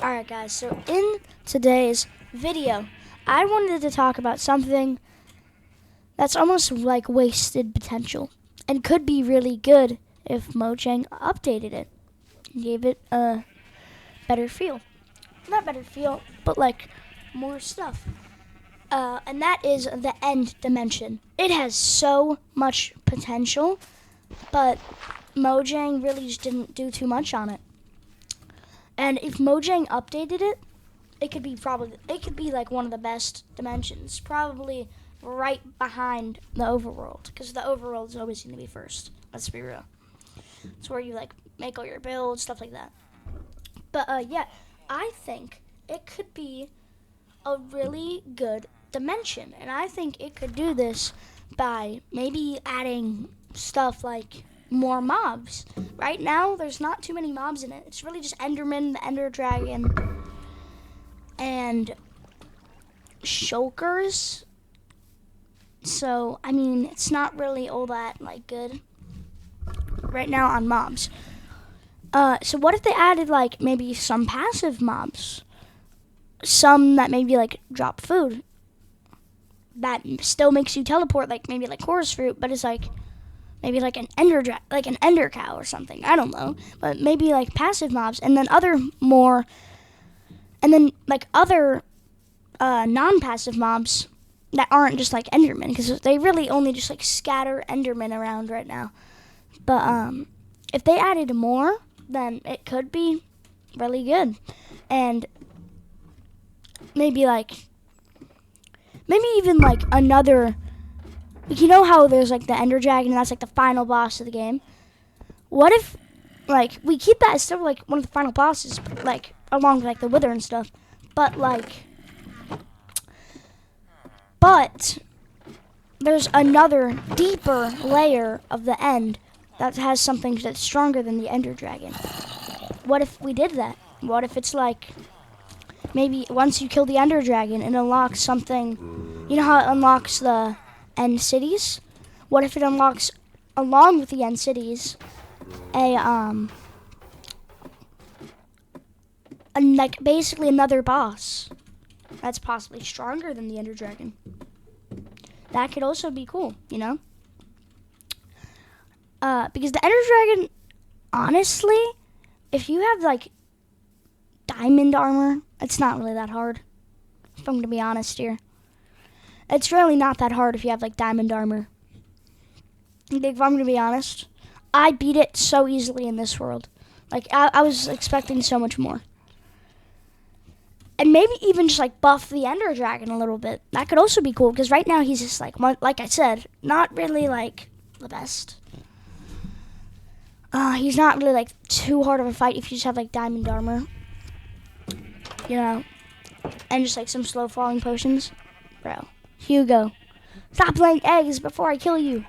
Alright guys, so in today's video, I wanted to talk about something that's almost like wasted potential and could be really good if Mojang updated it and gave it a better feel. Not better feel, but like more stuff. And that is the end dimension. It has so much potential, but Mojang really just didn't do too much on it. And if Mojang updated it, it could be like one of the best dimensions, probably right behind the overworld, because the overworld is always going to be first. Let's be real. It's where you like make all your builds, stuff like that. But yeah, I think it could be a really good dimension, and I think it could do this by maybe adding stuff like more mobs. Right now, there's not too many mobs in it. It's really just Enderman, the Ender Dragon, and Shulkers. So, I mean, it's not really all that, like, good right now on mobs. So what if they added, like, maybe some passive mobs? Some that maybe, like, drop food. That still makes you teleport, like, maybe, like, Chorus Fruit, but it's, like, maybe like an ender cow or something. I don't know, but maybe like passive mobs, and then other non-passive mobs that aren't just like Endermen, because they really only just like scatter Endermen around right now. But if they added more, then it could be really good, and maybe even like another. You know how there's like the Ender Dragon and that's like the final boss of the game? What if like we keep that as still like one of the final bosses, like along with like the Wither and stuff, but there's another deeper layer of the end that has something that's stronger than the Ender Dragon. What if we did that? What if it's like maybe once you kill the Ender Dragon, it unlocks something? You know how it unlocks the end cities? What if it unlocks, along with the end cities, like basically another boss that's possibly stronger than the Ender Dragon? That could also be cool, you know? Because the Ender Dragon, honestly, if you have like diamond armor, it's not really that hard. If I'm gonna be honest here. It's really not that hard if you have, like, diamond armor. If I'm going to be honest, I beat it so easily in this world. Like, I was expecting so much more. And maybe even just, like, buff the Ender Dragon a little bit. That could also be cool, because right now he's just, like I said, not really, like, the best. He's not really, like, too hard of a fight if you just have, like, diamond armor. You know? And just, like, some slow-falling potions. Bro. Hugo, stop laying eggs before I kill you.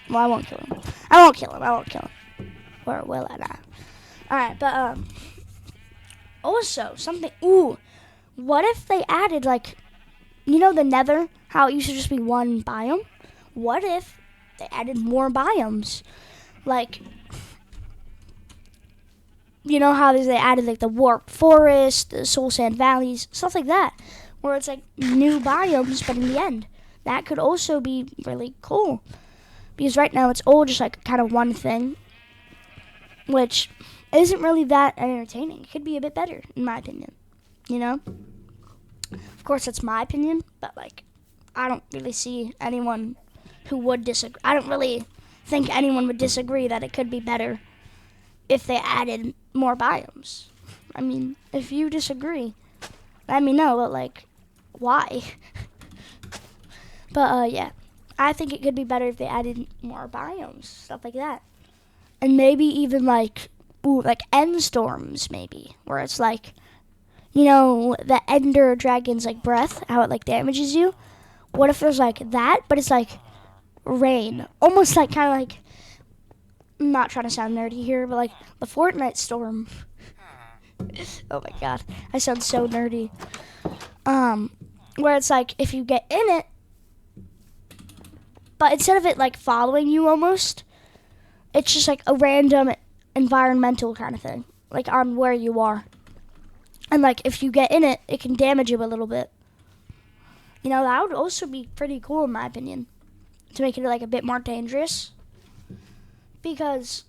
Well, I won't kill him. I won't kill him. Or will I not? Alright, but, also, something, what if they added, like, you know the Nether, how it used to just be one biome? What if they added more biomes? Like, you know how they added, like, the Warp Forest, the Soul Sand Valleys, stuff like that, where it's like new biomes, but in the end, that could also be really cool. Because right now it's all just like kind of one thing, which isn't really that entertaining. It could be a bit better, in my opinion. You know? Of course, that's my opinion, but like, I don't really see anyone who would disagree. I don't really think anyone would disagree that it could be better if they added more biomes. I mean, if you disagree, let me know, but like, why? But yeah, I think it could be better if they added more biomes, stuff like that. And maybe even like end storms, maybe, where it's like, you know, the Ender Dragon's like breath, how it like damages you. What if there's like that, but it's like rain, almost like kind of like, I'm not trying to sound nerdy here, but like the Fortnite storm. Oh my god, I sound so nerdy. Where it's like, if you get in it, but instead of it like following you almost, it's just like a random environmental kind of thing, like on where you are. And like if you get in it, it can damage you a little bit. You know, that would also be pretty cool in my opinion, to make it like a bit more dangerous. Because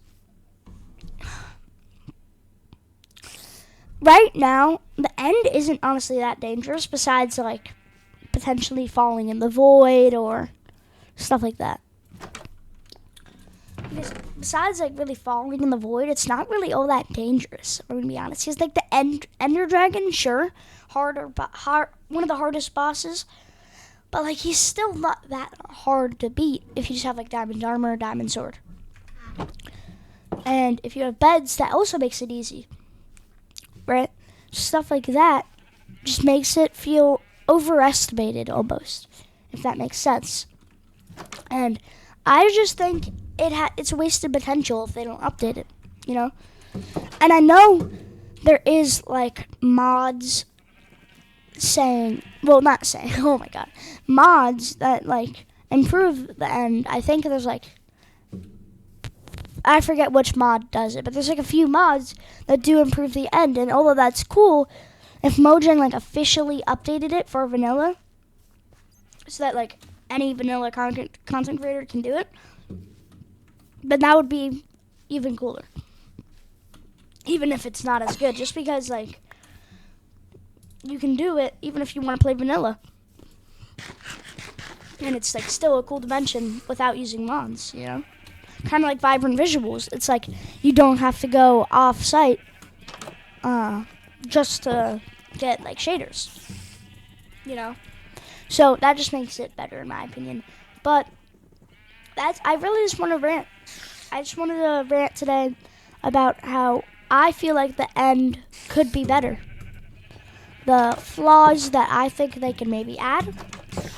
right now, the end isn't honestly that dangerous, besides like potentially falling in the void or stuff like that. Because besides like really falling in the void, it's not really all that dangerous, I'm gonna be honest. Because like the Ender Dragon, sure, hard, one of the hardest bosses, but like he's still not that hard to beat if you just have like diamond armor or diamond sword. And if you have beds, that also makes it easy, right? Stuff like that just makes it feel overestimated almost, if that makes sense. And I just think it's a wasted potential if they don't update it, you know? And I know there is like mods saying, well, not saying, oh my god, mods that like improve the end. I think there's like, I forget which mod does it, but there's like a few mods that do improve the end. And although that's cool, if Mojang like officially updated it for vanilla, so that like any vanilla content creator can do it, then that would be even cooler. Even if it's not as good, just because like you can do it even if you want to play vanilla. And it's like still a cool dimension without using mods, you know? Kind of like vibrant visuals. It's like you don't have to go off site just to get like shaders, you know? So that just makes it better in my opinion. But I really just want to rant. I just wanted to rant today about how I feel like the end could be better. The flaws that I think they can maybe add,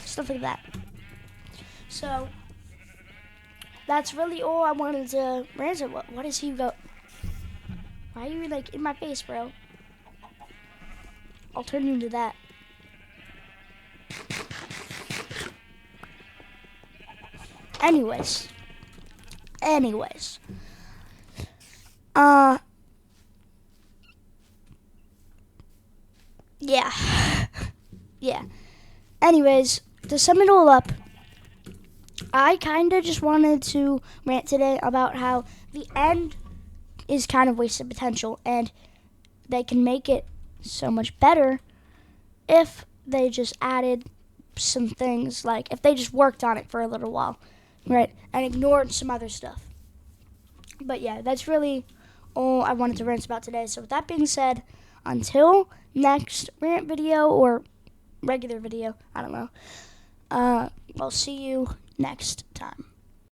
stuff like that. So that's really all I wanted to rant about. What is he go? Why are you like in my face, bro? I'll turn you into that. Anyways. Yeah. Yeah. Anyways, to sum it all up, I kind of just wanted to rant today about how the end is kind of wasted potential, and they can make it so much better if they just added some things, like if they just worked on it for a little while, right, and ignored some other stuff. But yeah, that's really all I wanted to rant about today. So with that being said, until next rant video or regular video, I don't know, I'll see you next time.